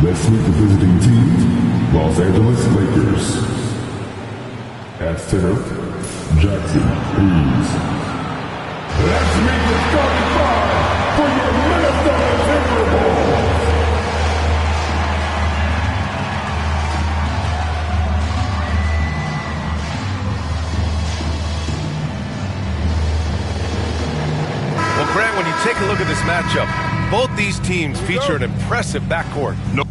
Let's meet the visiting team, Los Angeles Lakers. At center, Jackson Reeves. Let's meet the starting five for your Minnesota Timberwolves. Well, Grant, when you take a look at this matchup, both these teams feature an impressive backcourt. No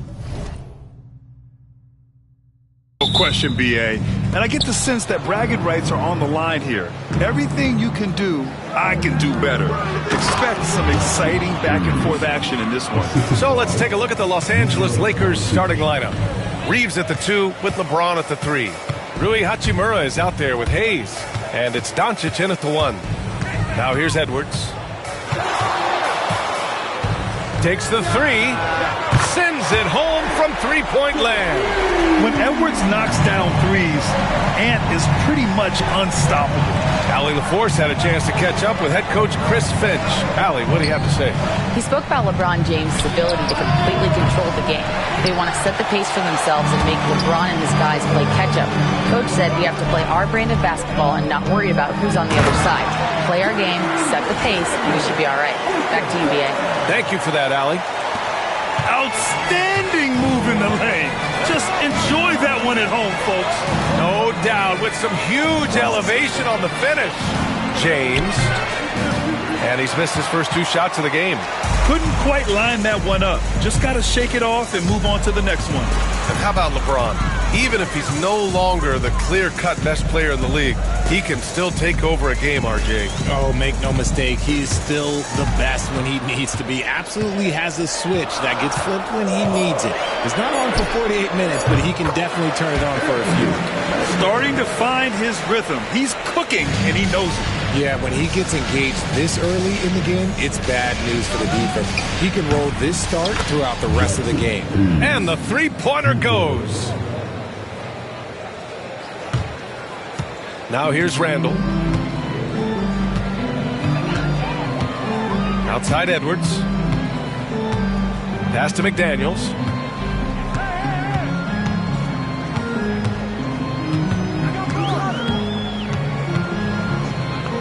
question, BA. And I get the sense that bragging rights are on the line here. Everything you can do, I can do better. Expect some exciting back-and-forth action in this one. So let's take a look at the Los Angeles Lakers starting lineup. Reeves at the 2 with LeBron at the 3. Rui Hachimura is out there with Hayes. And it's Doncic in at the 1. Now here's Edwards. Takes the 3. Sends it home from three-point land. When Edwards knocks down threes, Ant is pretty much unstoppable. Allie LaForce had a chance to catch up with head coach Chris Finch. Allie, what do you have to say? He spoke about LeBron James' ability to completely control the game. They want to set the pace for themselves and make LeBron and his guys play catch-up. Coach said we have to play our brand of basketball and not worry about who's on the other side. Play our game, set the pace, and we should be all right. Back to you, B.A. Thank you for that, Allie. Outstanding move in the lane. Just enjoy that one at home, folks. No doubt, with some huge elevation on the finish. James. And he's missed his first 2 shots of the game. Couldn't quite line that one up. Just got to shake it off and move on to the next one. And how about LeBron? Even if he's no longer the clear-cut best player in the league, he can still take over a game, RJ. Oh, make no mistake, he's still the best when he needs to be. Absolutely has a switch that gets flipped when he needs it. It's not on for 48 minutes, but he can definitely turn it on for a few. Starting to find his rhythm. He's cooking, and he knows it. Yeah, when he gets engaged this early in the game, it's bad news for the defense. He can roll this start throughout the rest of the game. And the three-pointer goes. Now here's Randall. Outside Edwards. Pass to McDaniels.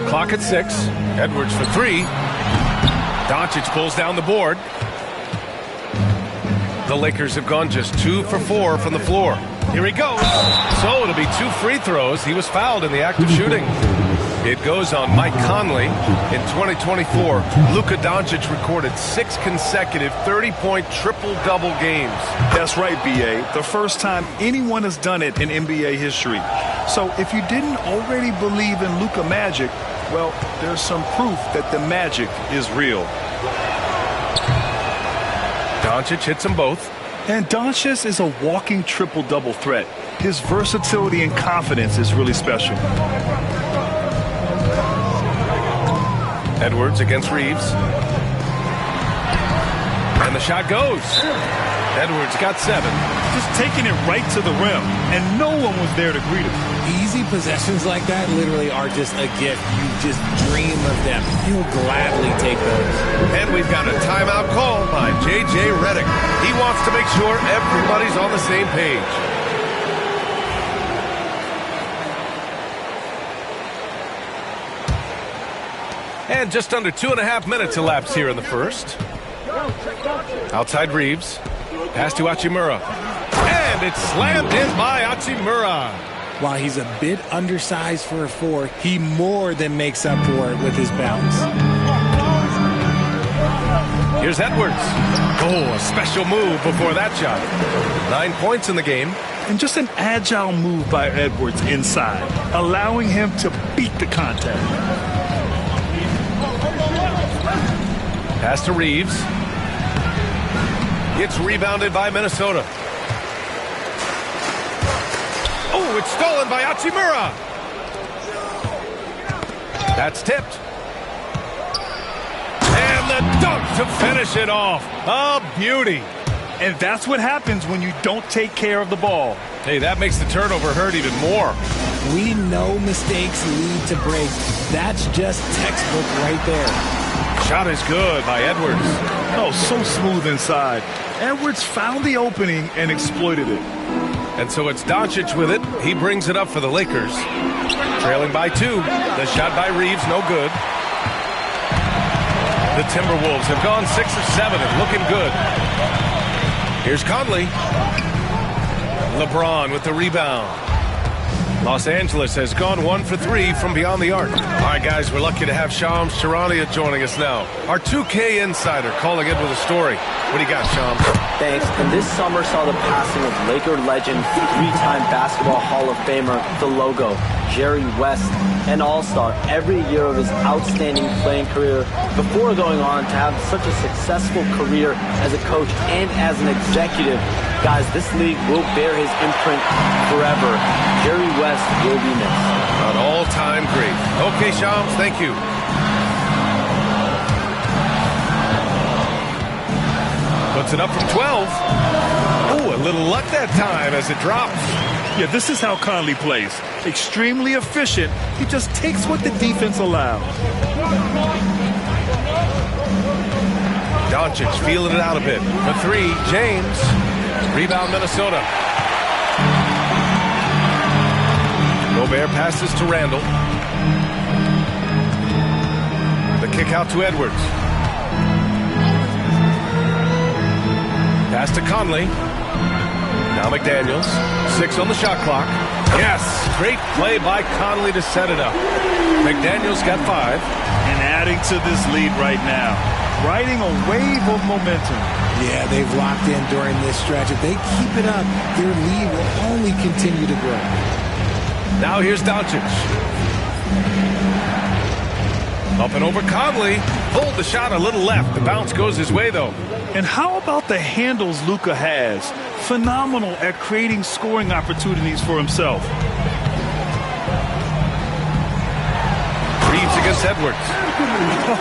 Clock at 6. Edwards for 3. Doncic pulls down the board. The Lakers have gone just 2 for 4 from the floor. Here he goes. So it'll be 2 free throws. He was fouled in the act of shooting. It goes on Mike Conley. In 2024, Luka Doncic recorded 6 consecutive 30-point triple-double games. That's right, B.A. The first time anyone has done it in NBA history. So if you didn't already believe in Luka Magic, well, there's some proof that the magic is real. Doncic hits them both. And Doncic is a walking triple-double threat. His versatility and confidence is really special. Edwards against Reeves. And the shot goes. Edwards got 7. Just taking it right to the rim, and no one was there to greet him. Easy possessions like that literally are just a gift. You just dream of them. He'll gladly take those. And we've got a timeout call by J.J. Redick. He wants to make sure everybody's on the same page. And just under 2.5 minutes elapsed here in the first. Outside Reeves. Pass to Hachimura. And it's slammed in by Hachimura. While he's a bit undersized for a 4, he more than makes up for it with his bounce. Here's Edwards. Oh, a special move before that shot. 9 points in the game. And just an agile move by Edwards inside, allowing him to beat the contact. Pass to Reeves. It's rebounded by Minnesota. Oh, it's stolen by Hachimura. That's tipped. And the dunk to finish it off. A beauty. And that's what happens when you don't take care of the ball. Hey, that makes the turnover hurt even more. We know mistakes lead to breaks. That's just textbook right there. Shot is good by Edwards. Oh, so smooth inside. Edwards found the opening and exploited it. And so it's Doncic with it. He brings it up for the Lakers. Trailing by 2. The shot by Reeves, no good. The Timberwolves have gone 6 of 7 and looking good. Here's Conley. LeBron with the rebound. Los Angeles has gone 1 for 3 from beyond the arc. All right, guys, we're lucky to have Shams Charania joining us now. Our 2K insider calling in with a story. What do you got, Shams? Thanks. And this summer saw the passing of Laker legend, 3-time Basketball Hall of Famer, the logo, Jerry West, an all-star every year of his outstanding playing career before going on to have such a successful career as a coach and as an executive. Guys, this league will bear his imprint forever. Jerry West will be missed. An all-time great. Okay, Shams, thank you. Puts it up from 12. Oh, a little luck that time as it drops. Yeah, this is how Conley plays. Extremely efficient. He just takes what the defense allows. Doncic feeling it out a bit. For 3, James. Rebound, Minnesota. Gobert passes to Randall. The kick out to Edwards. Pass to Conley. Now McDaniels. 6 on the shot clock. Yes! Great play by Conley to set it up. McDaniels got 5. And adding to this lead right now. Riding a wave of momentum. Yeah, they've locked in during this stretch. If they keep it up, their lead will only continue to grow. Now here's Doncic. Up and over Conley. Pulled the shot a little left. The bounce goes his way, though. And how about the handles Luka has? Phenomenal at creating scoring opportunities for himself. Reeves against Edwards.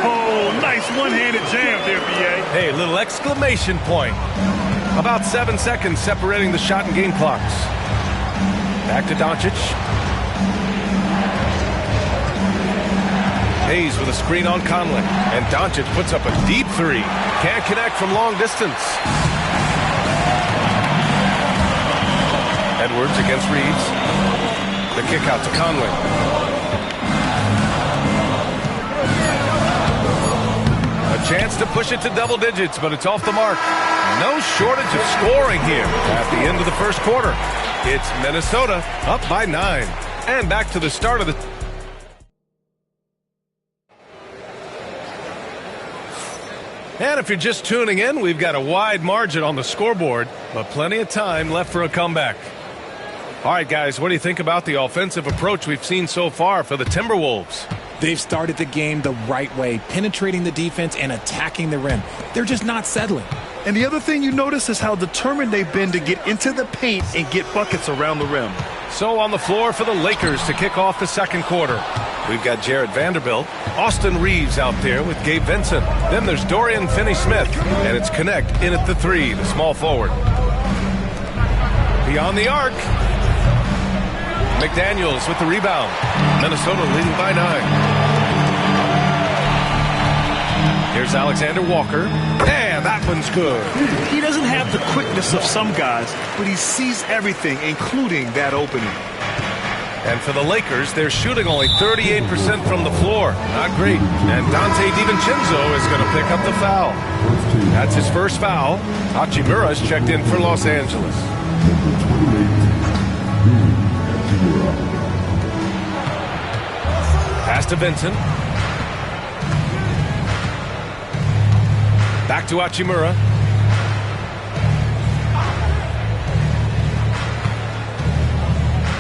Oh, nice one-handed jam there, B.A. Hey, little exclamation point. About 7 seconds separating the shot and game clocks. Back to Doncic. Hayes with a screen on Conley. And Doncic puts up a deep 3. Can't connect from long distance. Edwards against Reeves. The kick out to Conley. A chance to push it to double digits, but it's off the mark. No shortage of scoring here at the end of the first quarter. It's Minnesota up by 9. And back to the start of the... And if you're just tuning in, we've got a wide margin on the scoreboard, but plenty of time left for a comeback. All right, guys, what do you think about the offensive approach we've seen so far for the Timberwolves? They've started the game the right way, penetrating the defense and attacking the rim. They're just not settling. And the other thing you notice is how determined they've been to get into the paint and get buckets around the rim. So on the floor for the Lakers to kick off the second quarter. We've got Jared Vanderbilt, Austin Reeves out there with Gabe Vincent. Then there's Dorian Finney-Smith, and it's Connect in at the 3, the small forward. Beyond the arc, McDaniels with the rebound. Minnesota leading by 9. Here's Alexander Walker. And that one's good. He doesn't have the quickness of some guys, but he sees everything, including that opening. And for the Lakers, they're shooting only 38% from the floor. Not great. And Dante DiVincenzo is going to pick up the foul. That's his first foul. Hachimura's checked in for Los Angeles. Pass to Vincent. Back to Hachimura.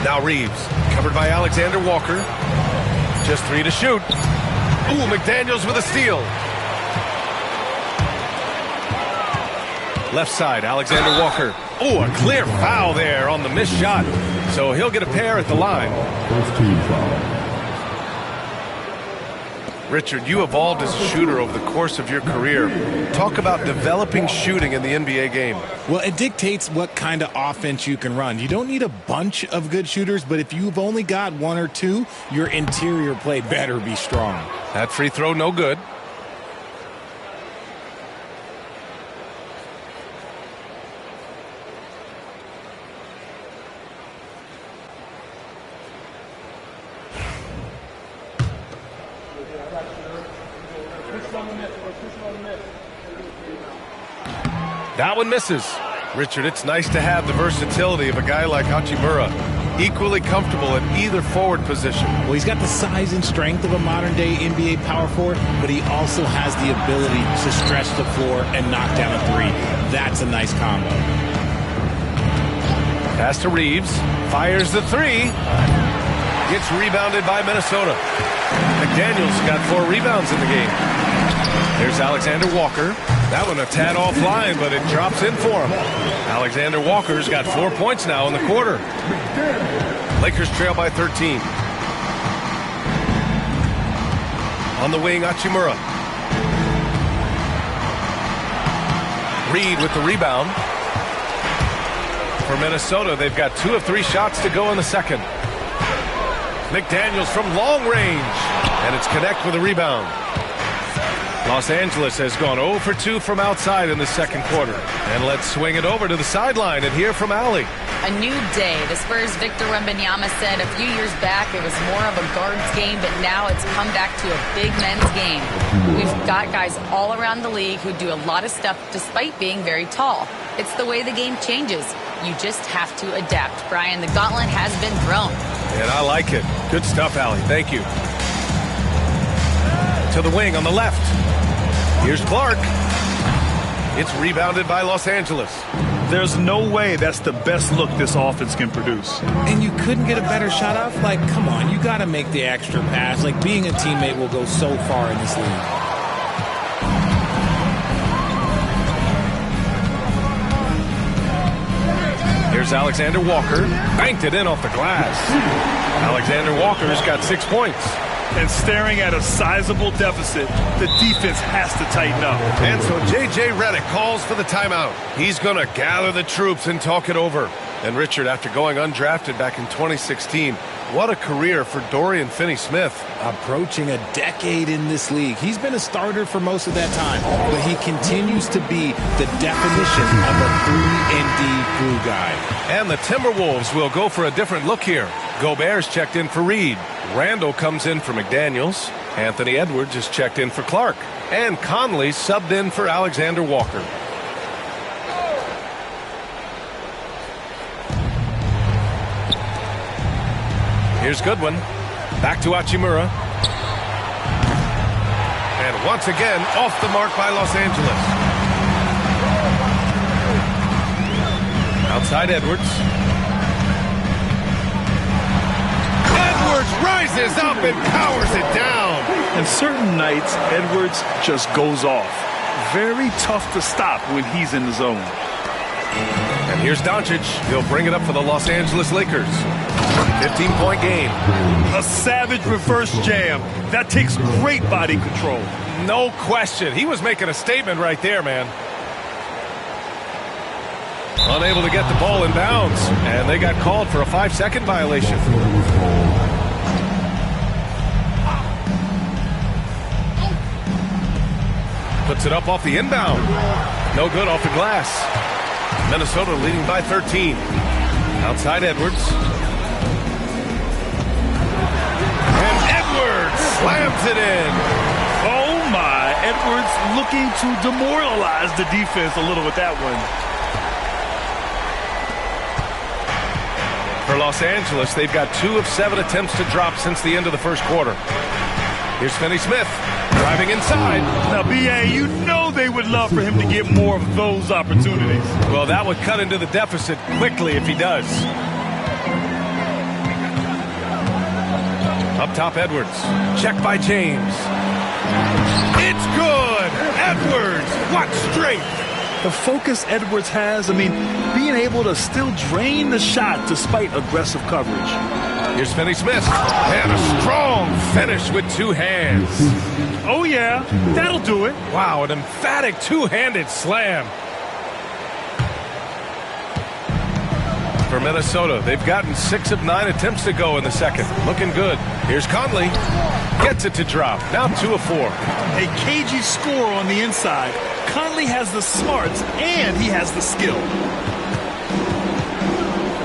Now Reeves, covered by Alexander Walker. Just 3 to shoot. Ooh, McDaniels with a steal. Left side, Alexander Walker. Ooh, a clear foul there on the missed shot. So he'll get a pair at the line. First team foul. Richard, you evolved as a shooter over the course of your career. Talk about developing shooting in the NBA game. Well, it dictates what kind of offense you can run. You don't need a bunch of good shooters, but if you've only got 1 or 2, your interior play better be strong. That free throw, no good. That one misses. Richard, it's nice to have the versatility of a guy like Hachimura. Equally comfortable at either forward position. Well, he's got the size and strength of a modern-day NBA power forward, but he also has the ability to stretch the floor and knock down a three. That's a nice combo. Pass to Reeves. Fires the three. Gets rebounded by Minnesota. McDaniels got 4 rebounds in the game. There's Alexander Walker. That one a tad offline, but it drops in for him. Alexander Walker's got 4 points now in the quarter. Lakers trail by 13. On the wing, Hachimura. Reed with the rebound. For Minnesota, they've got 2 of 3 shots to go in the second. McDaniels from long range. And it's Connect with a rebound. Los Angeles has gone 0 for 2 from outside in the second quarter. And let's swing it over to the sideline and hear from Allie. A new day. The Spurs' Victor Wembanyama said a few years back it was more of a guards game, but now it's come back to a big men's game. We've got guys all around the league who do a lot of stuff despite being very tall. It's the way the game changes. You just have to adapt. Brian, the gauntlet has been thrown. And I like it. Good stuff, Allie. Thank you. To the wing on the left. Here's Clark. It's rebounded by Los Angeles. There's no way that's the best look this offense can produce. And you couldn't get a better shot off? Like, come on, you got to make the extra pass. Like, being a teammate will go so far in this league. Here's Alexander Walker. Banked it in off the glass. Alexander Walker's got 6 points. And staring at a sizable deficit, the defense has to tighten up. And so J.J. Redick calls for the timeout. He's going to gather the troops and talk it over. And Richard, after going undrafted back in 2016, what a career for Dorian Finney-Smith. Approaching a decade in this league. He's been a starter for most of that time, but he continues to be the definition of a 3-and-D glue guy. And the Timberwolves will go for a different look here. Gobert's checked in for Reed. Randall comes in for McDaniels. Anthony Edwards is checked in for Clark. And Conley subbed in for Alexander Walker. Here's Goodwin. Back to Hachimura. And once again, off the mark by Los Angeles. Outside Edwards. Edwards rises up and powers it down. And certain nights, Edwards just goes off. Very tough to stop when he's in the zone. And here's Doncic. He'll bring it up for the Los Angeles Lakers. 15-point game. A savage reverse jam. That takes great body control. No question. He was making a statement right there, man. Unable to get the ball in bounds. And they got called for a 5-second violation. Puts it up off the inbound. No good off the glass. Minnesota leading by 13. Outside Edwards. And Edwards slams it in. Oh my, Edwards looking to demoralize the defense a little with that one. For Los Angeles, they've got 2 of 7 attempts to drop since the end of the first quarter. Here's Finney-Smith driving inside. Now, B.A., you know they would love for him to get more of those opportunities. Well, that would cut into the deficit quickly if he does. Up top, Edwards. Check by James. It's good! Edwards! What strength! The focus Edwards has, I mean, being able to still drain the shot despite aggressive coverage. Here's Finney-Smith. And a strong finish with 2 hands. Oh, yeah. That'll do it. Wow, an emphatic 2-handed slam. For Minnesota, they've gotten 6 of 9 attempts to go in the second. Looking good. Here's Conley. Gets it to drop. Now 2 of 4. A cagey score on the inside. Conley has the smarts and he has the skill.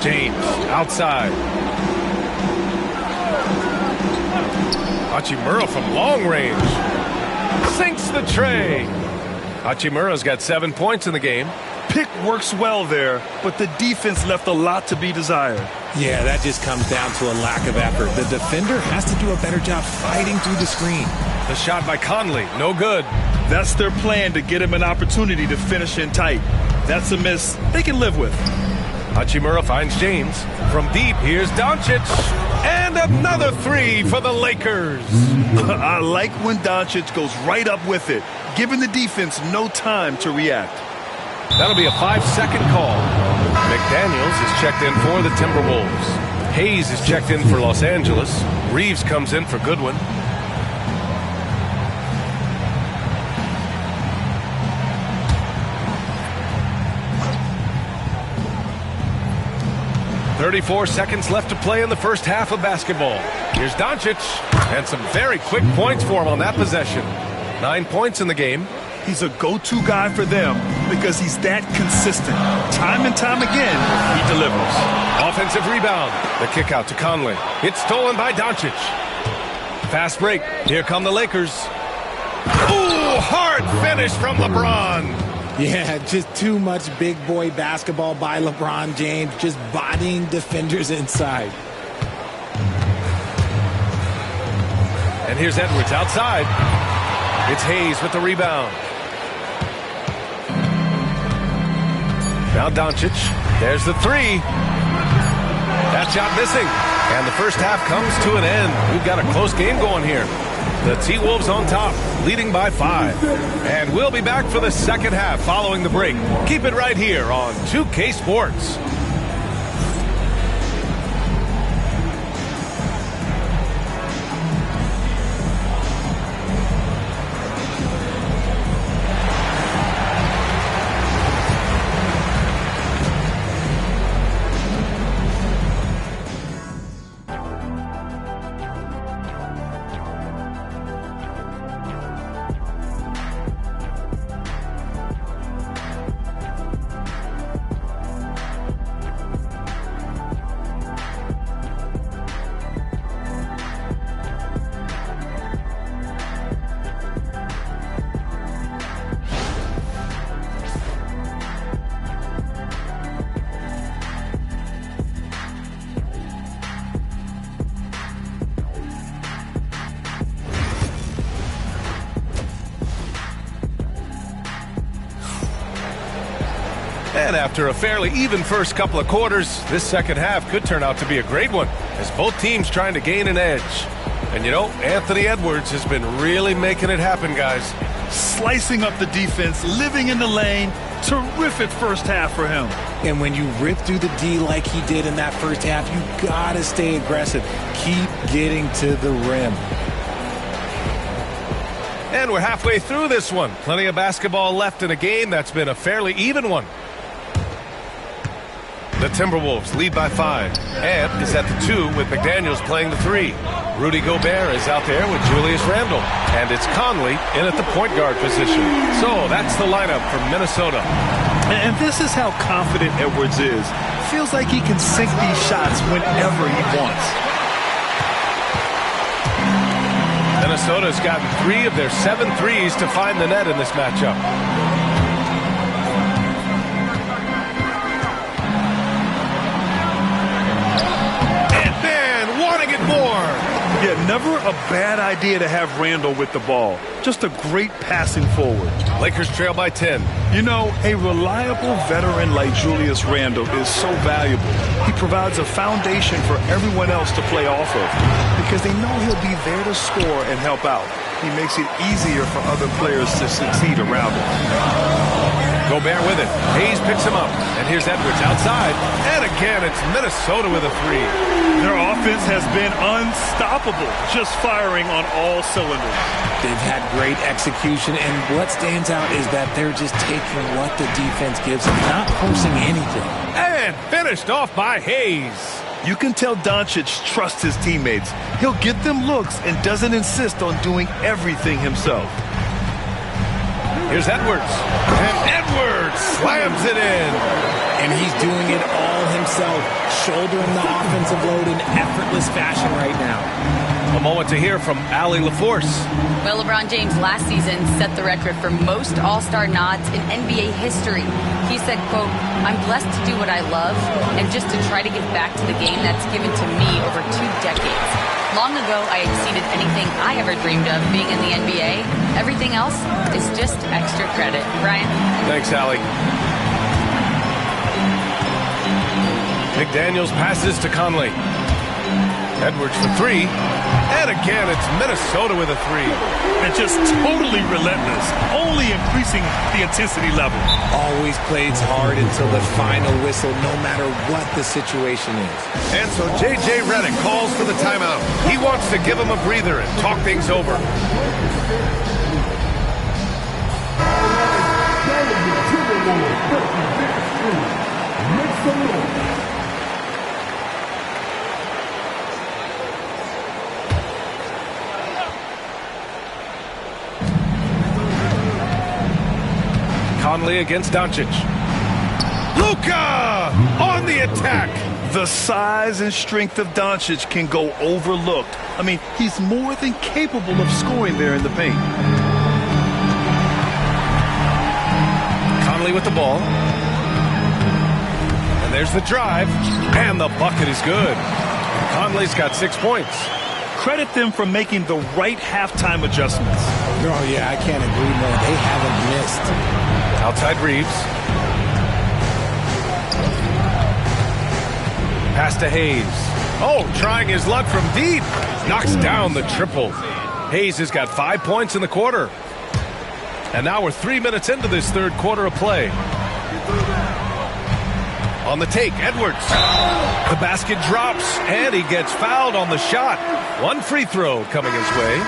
James outside. Hachimura from long range. sinks the tray. Hachimura's got 7 points in the game. Pick works well there, but the defense left a lot to be desired. Yeah, that just comes down to a lack of effort. The defender has to do a better job fighting through the screen. The shot by Conley, no good. That's their plan, to get him an opportunity to finish in tight. That's a miss they can live with. Hachimura finds James. From deep, here's Doncic. And another three for the Lakers. I like when Doncic goes right up with it, giving the defense no time to react. That'll be a 5-second call. McDaniels is checked in for the Timberwolves. Hayes is checked in for Los Angeles. Reeves comes in for Goodwin. "34 seconds left to play in the first half of basketball. Here's Doncic, and some very quick points for him on that possession. 9 points in the game. He's a go-to guy for them because he's that consistent. Time and time again, he delivers. Offensive rebound. The kick out to Conley. It's stolen by Doncic. Fast break. Here come the Lakers. Ooh, hard finish from LeBron. Yeah, just too much big boy basketball by LeBron James, just bodying defenders inside. And here's Edwards outside. It's Hayes with the rebound. Now Doncic. There's the three. That shot missing. And the first half comes to an end. We've got a close game going here. The T-Wolves on top, leading by 5. And we'll be back for the second half following the break. Keep it right here on 2K Sports. And after a fairly even first couple of quarters, this second half could turn out to be a great one, as both teams trying to gain an edge. And you know, Anthony Edwards has been really making it happen, guys. Slicing up the defense, living in the lane. Terrific first half for him. And when you rip through the D like he did in that first half, you gotta stay aggressive. Keep getting to the rim. And we're halfway through this one. Plenty of basketball left in a game that's been a fairly even one. The Timberwolves lead by 5. Ant is at the 2 with McDaniels playing the 3. Rudy Gobert is out there with Julius Randle. And it's Conley in at the point guard position. So that's the lineup for Minnesota. And this is how confident Edwards is. Feels like he can sink these shots whenever he wants. Minnesota's gotten 3 of their 7 threes to find the net in this matchup. More. Yeah, never a bad idea to have Randle with the ball. Just a great passing forward. Lakers trail by 10. You know, a reliable veteran like Julius Randle is so valuable. He provides a foundation for everyone else to play off of because they know he'll be there to score and help out. He makes it easier for other players to succeed around him. Gobert with it. Hayes picks him up. And here's Edwards outside. And again, it's Minnesota with a 3. Their offense has been unstoppable, just firing on all cylinders. They've had great execution, and what stands out is that they're just taking what the defense gives them, not forcing anything. And finished off by Hayes. You can tell Doncic trusts his teammates. He'll get them looks and doesn't insist on doing everything himself. Here's Edwards. And Edwards slams it in. And he's doing it all himself, shouldering the offensive load in effortless fashion right now. A moment to hear from Allie LaForce. Well, LeBron James last season set the record for most All-Star nods in NBA history. He said, quote, "I'm blessed to do what I love and just to try to give back to the game that's given to me over 2 decades. Long ago, I exceeded anything I ever dreamed of being in the NBA. Everything else is just extra credit." Brian? Thanks, Allie. McDaniels passes to Conley. Edwards for 3. And again, it's Minnesota with a 3. And just totally relentless, only increasing the intensity level. Always plays hard until the final whistle, no matter what the situation is. And so J.J. Redick calls for the timeout. He wants to give him a breather and talk things over. Conley against Doncic. Luka on the attack. The size and strength of Doncic can go overlooked. I mean, he's more than capable of scoring there in the paint. Conley with the ball. And there's the drive. And the bucket is good. Conley's got 6 points. Credit them for making the right halftime adjustments. Oh, yeah, I can't agree more. They haven't missed. Outside Reeves. Pass to Hayes. Oh, trying his luck from deep. Knocks down the triple. Hayes has got 5 points in the quarter. And now we're 3 minutes into this third quarter of play. On the take, Edwards. The basket drops, and he gets fouled on the shot. 1 free throw coming his way.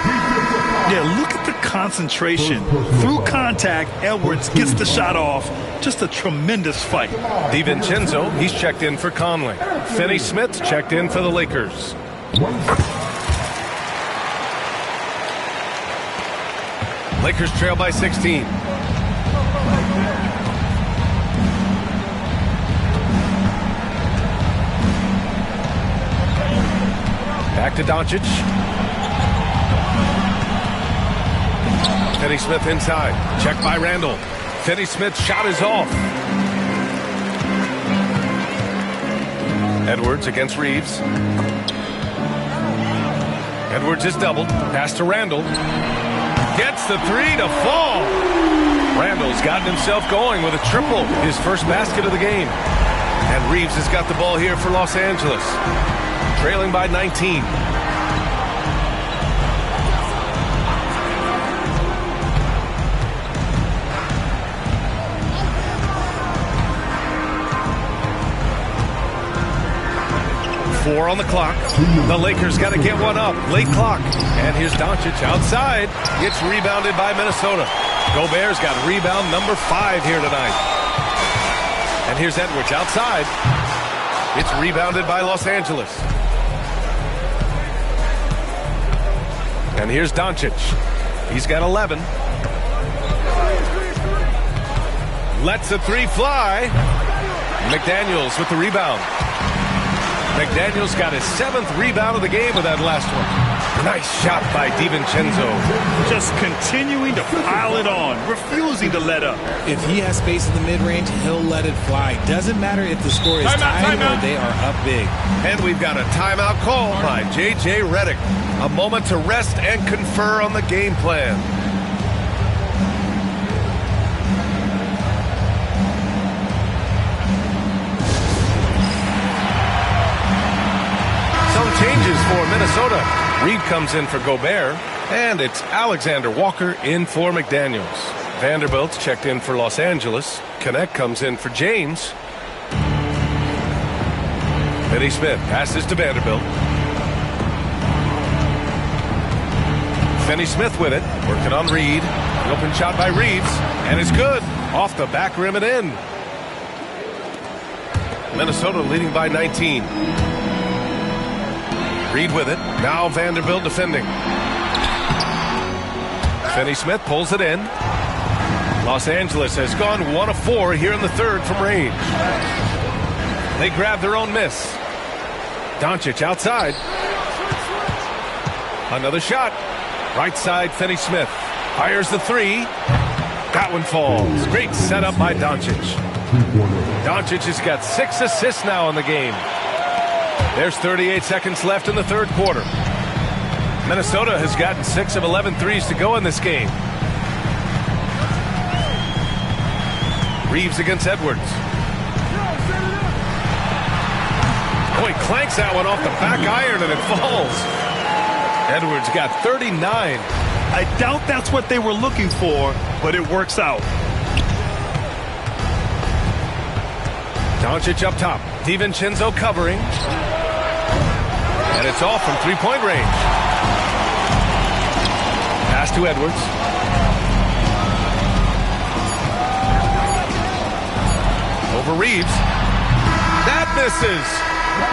Yeah, look at the concentration. Through contact, Edwards gets the shot off. Just a tremendous fight. DiVincenzo, he's checked in for Conley. Finney-Smith checked in for the Lakers. Lakers trail by 16. Back to Doncic. Finney-Smith inside. Checked by Randall. Finney-Smith's shot is off. Edwards against Reeves. Edwards is doubled. Pass to Randall. Gets the 3 to fall. Randall's gotten himself going with a triple. His first basket of the game. And Reeves has got the ball here for Los Angeles. Trailing by 19. Four on the clock. The Lakers got to get one up. Late clock. And here's Doncic outside. Gets rebounded by Minnesota. Gobert's got rebound number 5 here tonight. And here's Edwards outside. It's rebounded by Los Angeles. And here's Doncic. He's got 11. Lets the 3 fly. McDaniels with the rebound. McDaniels got his 7th rebound of the game with that last one. Nice shot by DiVincenzo. Just continuing to pile it on, refusing to let up. If he has space in the mid-range, he'll let it fly. Doesn't matter if the score is tied or they are up big. And we've got a timeout call by J.J. Redick. A moment to rest and confer on the game plan. Some changes for Minnesota. Reed comes in for Gobert, and it's Alexander Walker in for McDaniels. Vanderbilt's checked in for Los Angeles. Connect comes in for James. Finney-Smith passes to Vanderbilt. Finney-Smith with it, working on Reed. The open shot by Reeves, and it's good. Off the back rim and in. Minnesota leading by 19. Reed with it. Now Vanderbilt defending. Finney-Smith pulls it in. Los Angeles has gone 1 of 4 here in the third from range. They grab their own miss. Doncic outside. Another shot. Right side, Finney-Smith. Fires the three. That one falls. Great setup by Doncic. Doncic has got 6 assists now in the game. There's 38 seconds left in the third quarter. Minnesota has gotten 6 of 11 threes to go in this game. Reeves against Edwards. Oh, he clanks that one off the back iron and it falls. Edwards got 39. I doubt that's what they were looking for, but it works out. Doncic up top. DiVincenzo covering. And it's off from three-point range. Pass to Edwards. Over Reeves. That misses.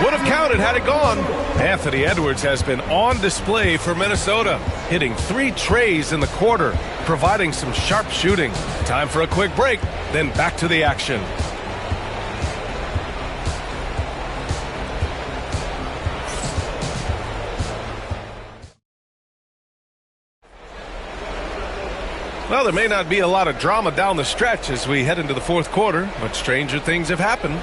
Would have counted had it gone. Anthony Edwards has been on display for Minnesota, hitting 3 trays in the quarter, providing some sharp shooting. Time for a quick break, then back to the action. Well, there may not be a lot of drama down the stretch as we head into the fourth quarter, but stranger things have happened.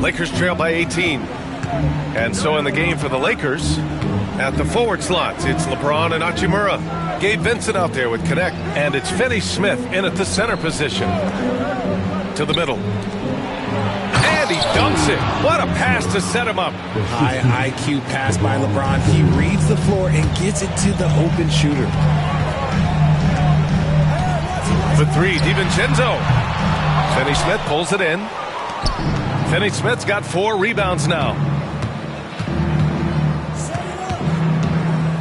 Lakers trail by 18. And so in the game for the Lakers, at the forward slots, it's LeBron and Hachimura. Gabe Vincent out there with Connect. And it's Finney-Smith in at the center position. To the middle. And he dunks it. What a pass to set him up. High IQ pass by LeBron. He reads the floor and gets it to the open shooter. For 3, DiVincenzo. Finney-Smith pulls it in. Finney-Smith's got 4 rebounds now.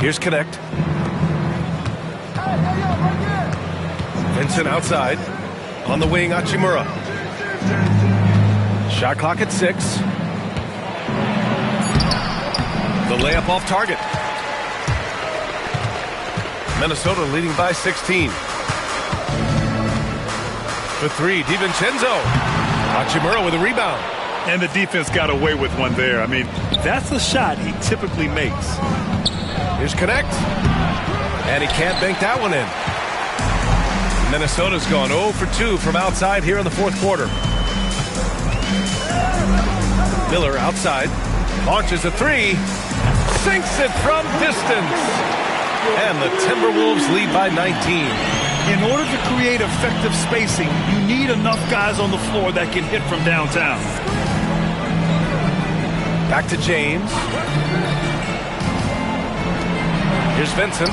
Here's Connect. Vincent outside. On the wing, Hachimura. Shot clock at 6. The layup off target. Minnesota leading by 16. For 3, DiVincenzo. Hachimura with a rebound. And the defense got away with one there. I mean, that's the shot he typically makes. Here's Connect. And he can't bank that one in. Minnesota's gone 0 for 2 from outside here in the fourth quarter. Miller outside. Launches a 3. Sinks it from distance. And the Timberwolves lead by 19. In order to create effective spacing, you need enough guys on the floor that can hit from downtown. Back to James. Here's Vincent.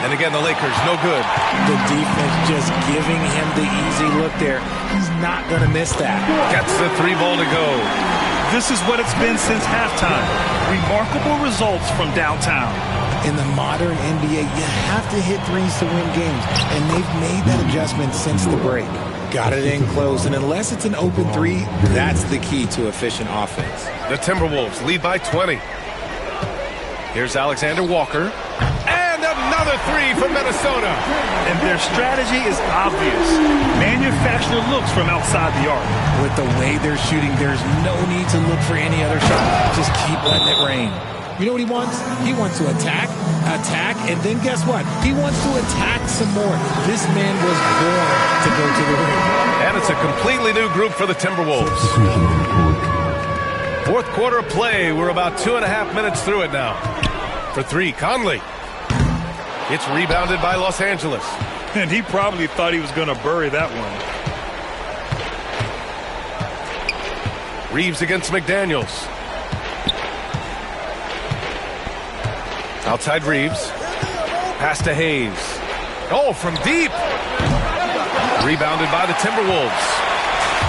And again, the Lakers, no good. The defense just giving him the easy look there. He's not going to miss that. Gets the 3 ball to go. This is what it's been since halftime. Remarkable results from downtown. In the modern NBA, you have to hit threes to win games, and they've made that adjustment since the break. Got it in close, and unless it's an open 3, that's the key to efficient offense. The Timberwolves lead by 20. Here's Alexander Walker. And another 3 from Minnesota. And their strategy is obvious. Manufacture looks from outside the arc. With the way they're shooting, there's no need to look for any other shot. Just keep letting it rain. You know what he wants? He wants to attack, and then guess what? He wants to attack some more. This man was born to go to the ring. And it's a completely new group for the Timberwolves. Fourth quarter of play. We're about 2.5 minutes through it now. For 3, Conley. It's rebounded by Los Angeles. And he probably thought he was going to bury that one. Reeves against McDaniels. Outside Reeves. Pass to Hayes. Oh, from deep. Rebounded by the Timberwolves.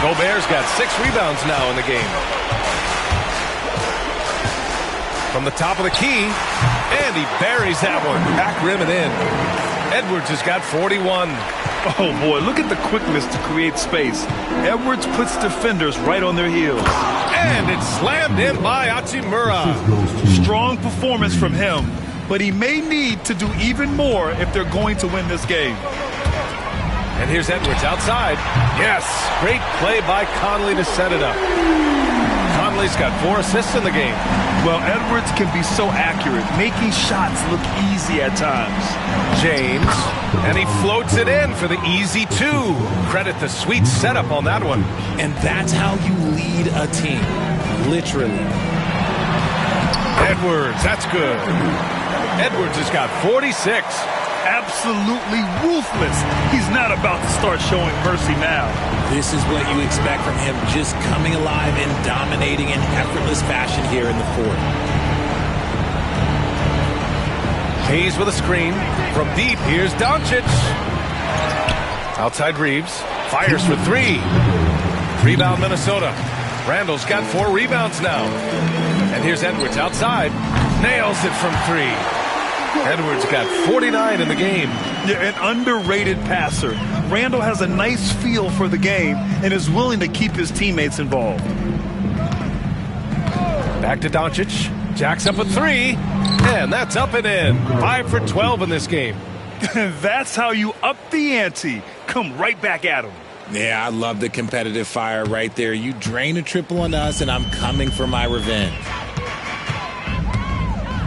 Gobert's got 6 rebounds now in the game. From the top of the key. And he buries that one. Back rim and in. Edwards has got 41. Oh, boy, look at the quickness to create space. Edwards puts defenders right on their heels. And it's slammed in by Hachimura. Strong performance from him, but he may need to do even more if they're going to win this game. And here's Edwards outside. Yes, great play by Conley to set it up. Conley's got 4 assists in the game. Well, Edwards can be so accurate, making shots look easy at times. James, and he floats it in for the easy 2. Credit the sweet setup on that one. And that's how you lead a team, literally. Edwards, that's good. Edwards has got 46. Absolutely ruthless. He's not about to start showing mercy now. This is what you expect from him, just coming alive and dominating in effortless fashion here in the fourth. Hayes with a screen. From deep, here's Doncic. Outside Reeves. Fires for 3. Rebound Minnesota. Randall's got 4 rebounds now. And here's Edwards outside. Nails it from 3. Edwards got 49 in the game. Yeah, an underrated passer. Randall has a nice feel for the game and is willing to keep his teammates involved. Back to Doncic. Jacks up a 3. And that's up and in. 5 for 12 in this game. That's how you up the ante. Come right back at him. Yeah, I love the competitive fire right there. You drain a triple on us, and I'm coming for my revenge.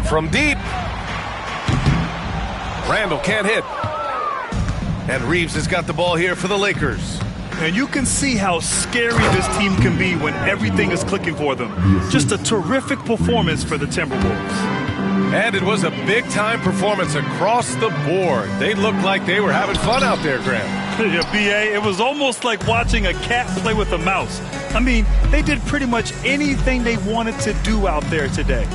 From deep. Randall can't hit. And Reeves has got the ball here for the Lakers. And you can see how scary this team can be when everything is clicking for them. Just a terrific performance for the Timberwolves. And it was a big-time performance across the board. They looked like they were having fun out there, Graham. Yeah, B.A., it was almost like watching a cat play with a mouse. I mean, they did pretty much anything they wanted to do out there today.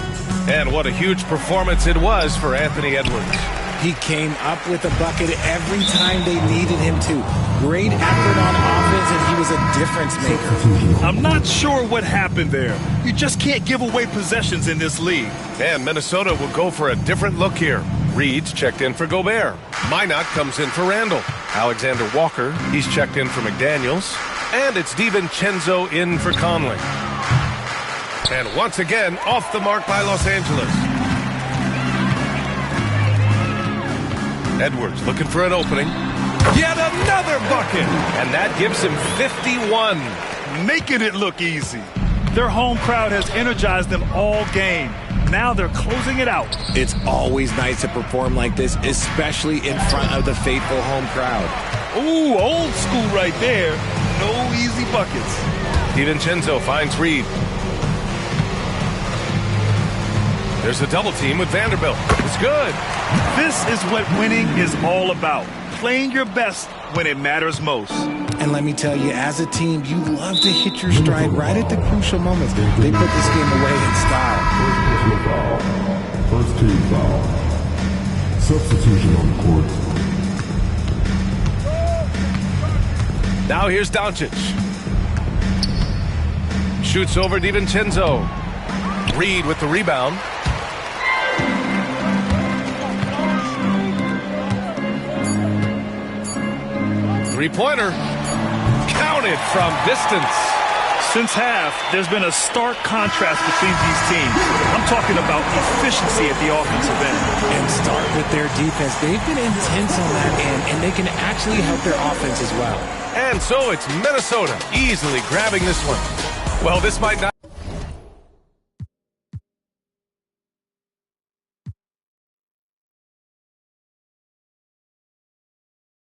And what a huge performance it was for Anthony Edwards. He came up with a bucket every time they needed him to. Great effort on offense, and he was a difference maker. I'm not sure what happened there. You just can't give away possessions in this league. And Minnesota will go for a different look here. Reed's checked in for Gobert. Minot comes in for Randall. Alexander Walker, he's checked in for McDaniels. And it's DiVincenzo in for Conley. And once again, off the mark by Los Angeles. Edwards looking for an opening. Yet another bucket! And that gives him 51. Making it look easy. Their home crowd has energized them all game. Now they're closing it out. It's always nice to perform like this, especially in front of the faithful home crowd. Ooh, old school right there. No easy buckets. DiVincenzo finds Reed. There's a double team with Vanderbilt. It's good. This is what winning is all about. Playing your best when it matters most. And let me tell you, as a team, you love to hit your stride right at the crucial moments. They put this game away in style. First team foul. Substitution on the court. Now here's Doncic. Shoots over DiVincenzo. Reed with the rebound. Three-pointer. Counted from distance. Since half, there's been a stark contrast between these teams. I'm talking about efficiency at the offensive end. And start with their defense. They've been intense on that end, and they can actually help their offense as well. And so it's Minnesota easily grabbing this one. Well, this might not